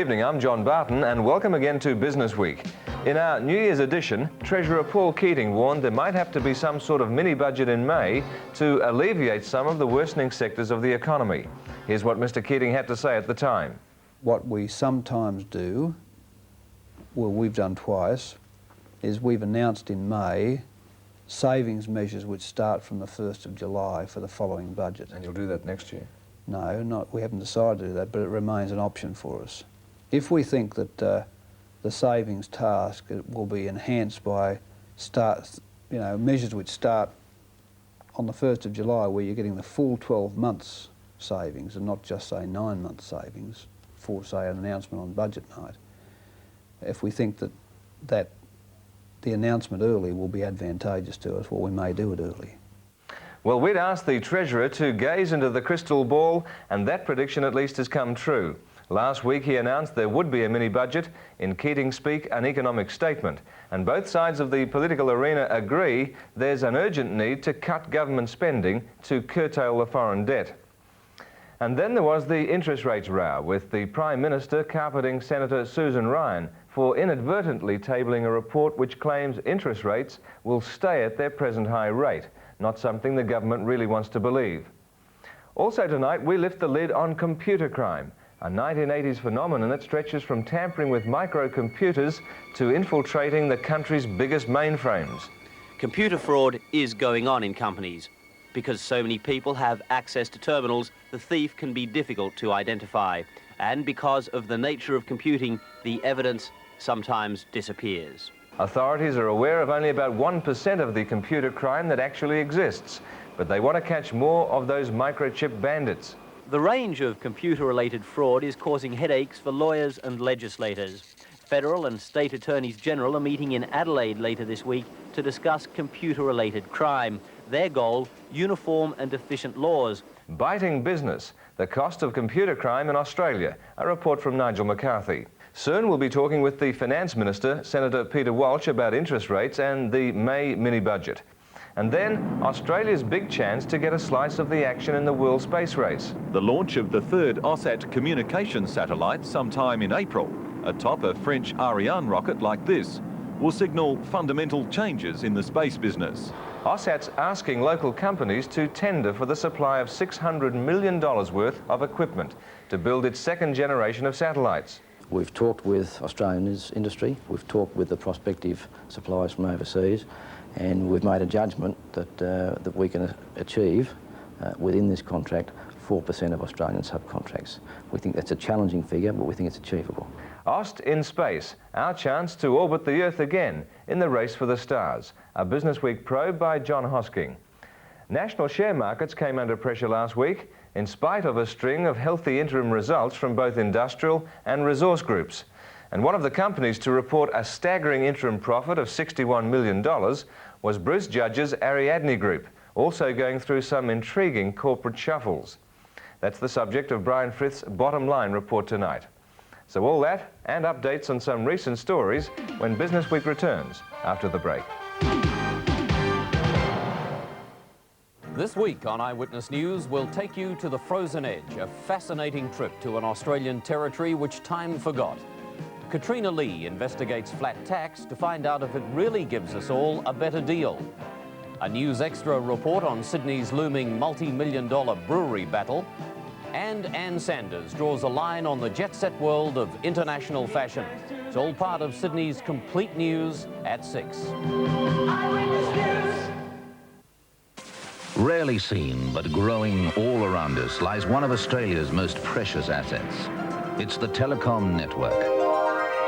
evening, I'm John Barton and welcome again to Business Week. In our New Year's edition, Treasurer Paul Keating warned there might have to be some sort of mini-budget in May to alleviate some of the worsening sectors of the economy. Here's what Mr Keating had to say at the time. What we sometimes do, well, we've done twice, is we've announced in May savings measures which start from the 1st of July for the following budget. And you'll do that next year? No, we haven't decided to do that, but it remains an option for us. If we think that the savings task will be enhanced by measures which start on the 1st of July, where you're getting the full 12 months savings and not just, say, 9 months savings for, say, an announcement on budget night. If we think that the announcement early will be advantageous to us, well, we may do it early. Well, we'd asked the Treasurer to gaze into the crystal ball, and that prediction at least has come true. Last week he announced there would be a mini-budget, in Keating speak, an economic statement. And both sides of the political arena agree there's an urgent need to cut government spending to curtail the foreign debt. And then there was the interest rates row, with the Prime Minister carpeting Senator Susan Ryan for inadvertently tabling a report which claims interest rates will stay at their present high rate, not something the government really wants to believe. Also tonight, we lift the lid on computer crime, a 1980s phenomenon that stretches from tampering with microcomputers to infiltrating the country's biggest mainframes. Computer fraud is going on in companies. Because so many people have access to terminals, the thief can be difficult to identify. And because of the nature of computing, the evidence sometimes disappears. Authorities are aware of only about 1% of the computer crime that actually exists, but they want to catch more of those microchip bandits. The range of computer-related fraud is causing headaches for lawyers and legislators. Federal and state attorneys general are meeting in Adelaide later this week to discuss computer-related crime. Their goal, uniform and efficient laws. Biting business, the cost of computer crime in Australia. A report from Nigel McCarthy. Soon we'll be talking with the Finance Minister, Senator Peter Walsh, about interest rates and the May mini-budget. And then Australia's big chance to get a slice of the action in the world space race. The launch of the third AUSAT communications satellite sometime in April, atop a French Ariane rocket like this, will signal fundamental changes in the space business. AUSAT's asking local companies to tender for the supply of $600 million worth of equipment to build its second generation of satellites. We've talked with Australian industry, we've talked with the prospective suppliers from overseas, and we've made a judgment that we can achieve within this contract 4% of Australian subcontracts. We think that's a challenging figure, but we think it's achievable. AUST in Space, our chance to orbit the Earth again in the race for the stars. A Business Week probe by John Hosking. National share markets came under pressure last week in spite of a string of healthy interim results from both industrial and resource groups. And one of the companies to report a staggering interim profit of $61 million was Bruce Judge's Ariadne Group, also going through some intriguing corporate shuffles. That's the subject of Brian Frith's Bottom Line report tonight. So all that and updates on some recent stories when Business Week returns after the break. This week on Eyewitness News, we'll take you to the Frozen Edge, a fascinating trip to an Australian territory which time forgot. Katrina Lee investigates flat tax to find out if it really gives us all a better deal. A News Extra report on Sydney's looming multi-million-dollar brewery battle. And Ann Sanders draws a line on the jet-set world of international fashion. It's all part of Sydney's Complete News at 6. Eyewitness News. Rarely seen, but growing all around us, lies one of Australia's most precious assets. It's the telecom network.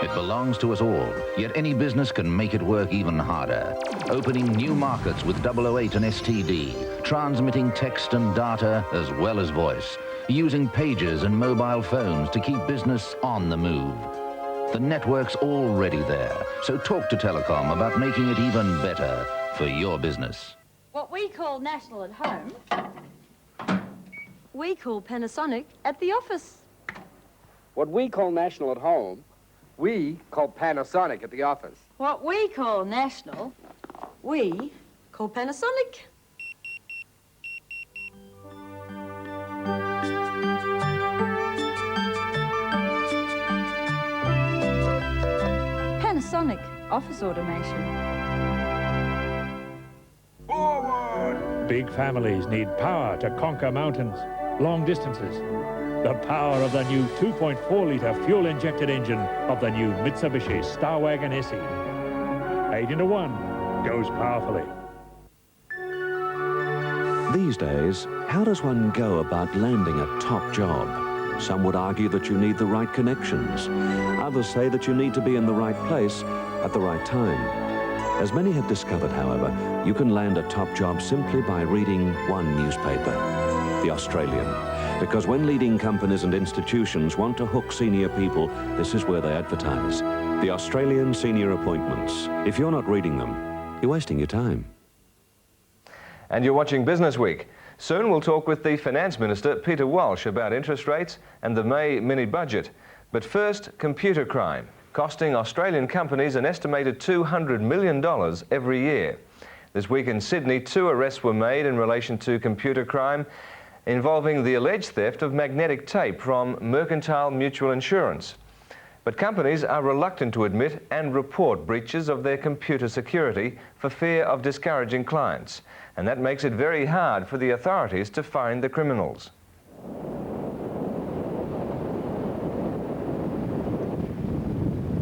It belongs to us all, yet any business can make it work even harder. Opening new markets with 008 and STD, transmitting text and data as well as voice, using pagers and mobile phones to keep business on the move. The network's already there, so talk to Telecom about making it even better for your business. What we call National at home, we call Panasonic at the office. What we call National at home, we call Panasonic at the office. What we call National, we call Panasonic. Panasonic office automation. Big families need power to conquer mountains, long distances. The power of the new 2.4-litre fuel-injected engine of the new Mitsubishi Star Wagon SE. 8 into 1 goes powerfully. These days, how does one go about landing a top job? Some would argue that you need the right connections. Others say that you need to be in the right place at the right time. As many have discovered, however, you can land a top job simply by reading one newspaper, The Australian. Because when leading companies and institutions want to hook senior people, this is where they advertise. The Australian Senior Appointments. If you're not reading them, you're wasting your time. And you're watching Business Week. Soon we'll talk with the Finance Minister, Peter Walsh, about interest rates and the May mini-budget. But first, computer crime, costing Australian companies an estimated $200 million every year. This week in Sydney, 2 arrests were made in relation to computer crime involving the alleged theft of magnetic tape from Mercantile Mutual Insurance. But companies are reluctant to admit and report breaches of their computer security for fear of discouraging clients. And that makes it very hard for the authorities to find the criminals.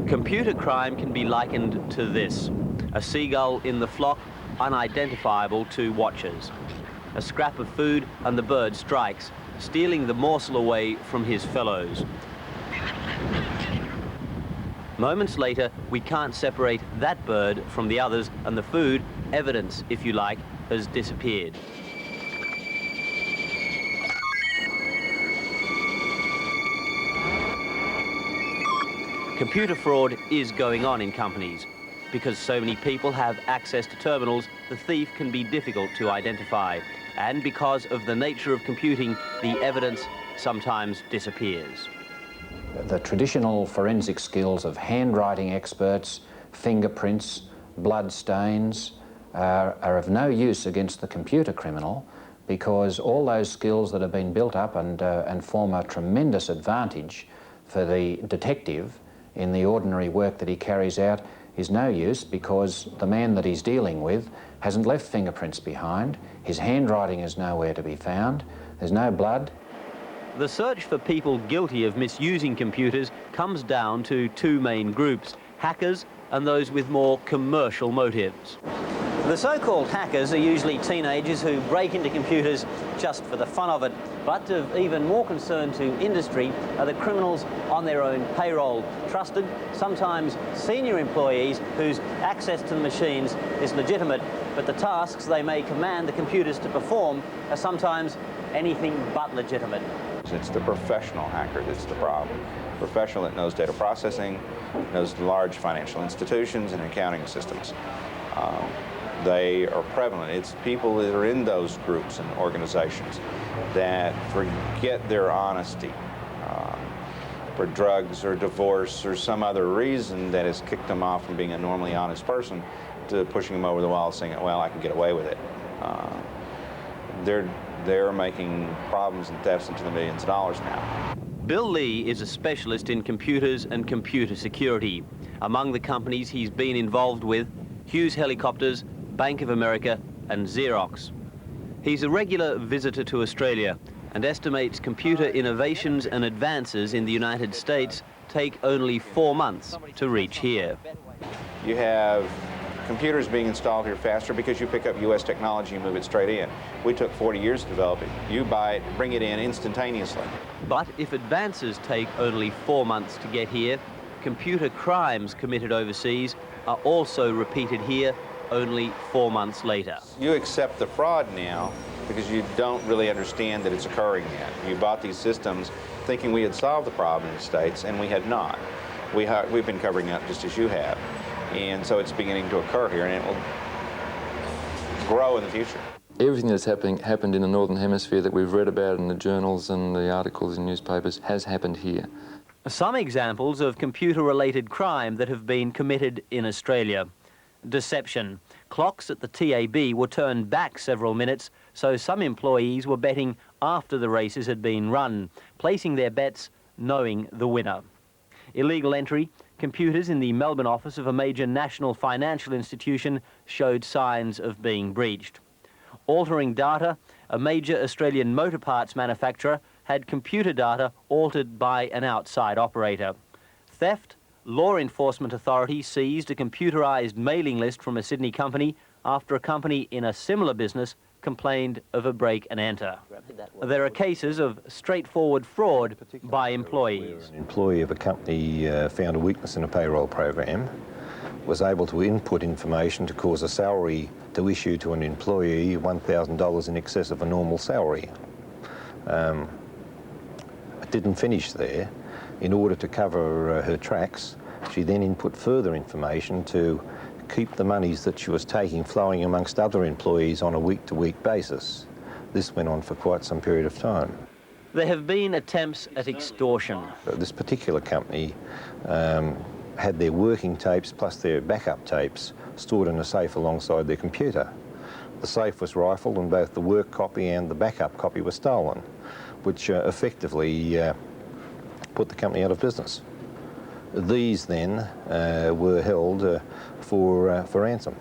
Computer crime can be likened to this: a seagull in the flock, unidentifiable to watchers. A scrap of food and the bird strikes, stealing the morsel away from his fellows. Moments later, we can't separate that bird from the others, and the food, evidence if you like, has disappeared. Computer fraud is going on in companies. Because so many people have access to terminals, the thief can be difficult to identify. And because of the nature of computing, the evidence sometimes disappears. The traditional forensic skills of handwriting experts, fingerprints, blood stains are of no use against the computer criminal, because all those skills that have been built up and form a tremendous advantage for the detective in the ordinary work that he carries out is no use, because the man that he's dealing with hasn't left fingerprints behind, his handwriting is nowhere to be found, there's no blood. The search for people guilty of misusing computers comes down to 2 main groups: hackers and those with more commercial motives. The so-called hackers are usually teenagers who break into computers just for the fun of it. But of even more concern to industry are the criminals on their own payroll, trusted, sometimes senior employees whose access to the machines is legitimate, but the tasks they may command the computers to perform are sometimes anything but legitimate. It's the professional hacker that's the problem. Professional that knows data processing, knows large financial institutions and accounting systems. They are prevalent. It's people that are in those groups and organizations that forget their honesty for drugs or divorce or some other reason that has kicked them off from being a normally honest person to pushing them over the wall saying, well, I can get away with it. They're making problems and thefts into the millions of dollars now. Bill Lee is a specialist in computers and computer security. Among the companies he's been involved with, Hughes Helicopters, Bank of America and Xerox. He's a regular visitor to Australia and estimates computer innovations and advances in the United States take only 4 months to reach here. You have computers being installed here faster because you pick up U.S. technology and move it straight in. We took 40 years to develop it. You buy it, bring it in instantaneously. But if advances take only 4 months to get here, computer crimes committed overseas are also repeated here only 4 months later. You accept the fraud now because you don't really understand that it's occurring yet. You bought these systems thinking we had solved the problem in the States, and we had not. We've been covering up just as you have. And so it's beginning to occur here, and it will grow in the future. Everything that's happened in the Northern Hemisphere that we've read about in the journals and the articles in newspapers has happened here. Some examples of computer-related crime that have been committed in Australia. Deception. Clocks at the TAB were turned back several minutes, so some employees were betting after the races had been run, placing their bets knowing the winner. Illegal entry. Computers in the Melbourne office of a major national financial institution showed signs of being breached. Altering data. A major Australian motor parts manufacturer had computer data altered by an outside operator. Theft. Law enforcement authorities seized a computerised mailing list from a Sydney company after a company in a similar business complained of a break and enter. There are cases of straightforward fraud by employees. An employee of a company found a weakness in a payroll program, was able to input information to cause a salary to issue to an employee $1,000 in excess of a normal salary. It didn't finish there. In order to cover her tracks, she then input further information to keep the monies that she was taking flowing amongst other employees on a week-to-week basis. This went on for quite some period of time. There have been attempts at extortion. This particular company had their working tapes plus their backup tapes stored in a safe alongside their computer. The safe was rifled and both the work copy and the backup copy were stolen, which effectively put the company out of business. These then were held for ransom.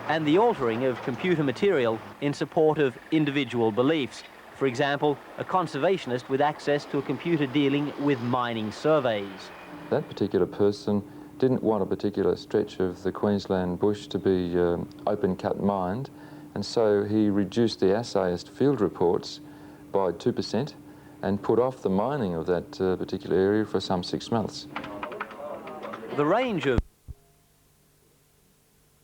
And the altering of computer material in support of individual beliefs. For example, a conservationist with access to a computer dealing with mining surveys. That particular person didn't want a particular stretch of the Queensland bush to be open-cut mined, and so he reduced the assayist field reports by 2% and put off the mining of that particular area for some 6 months. The range of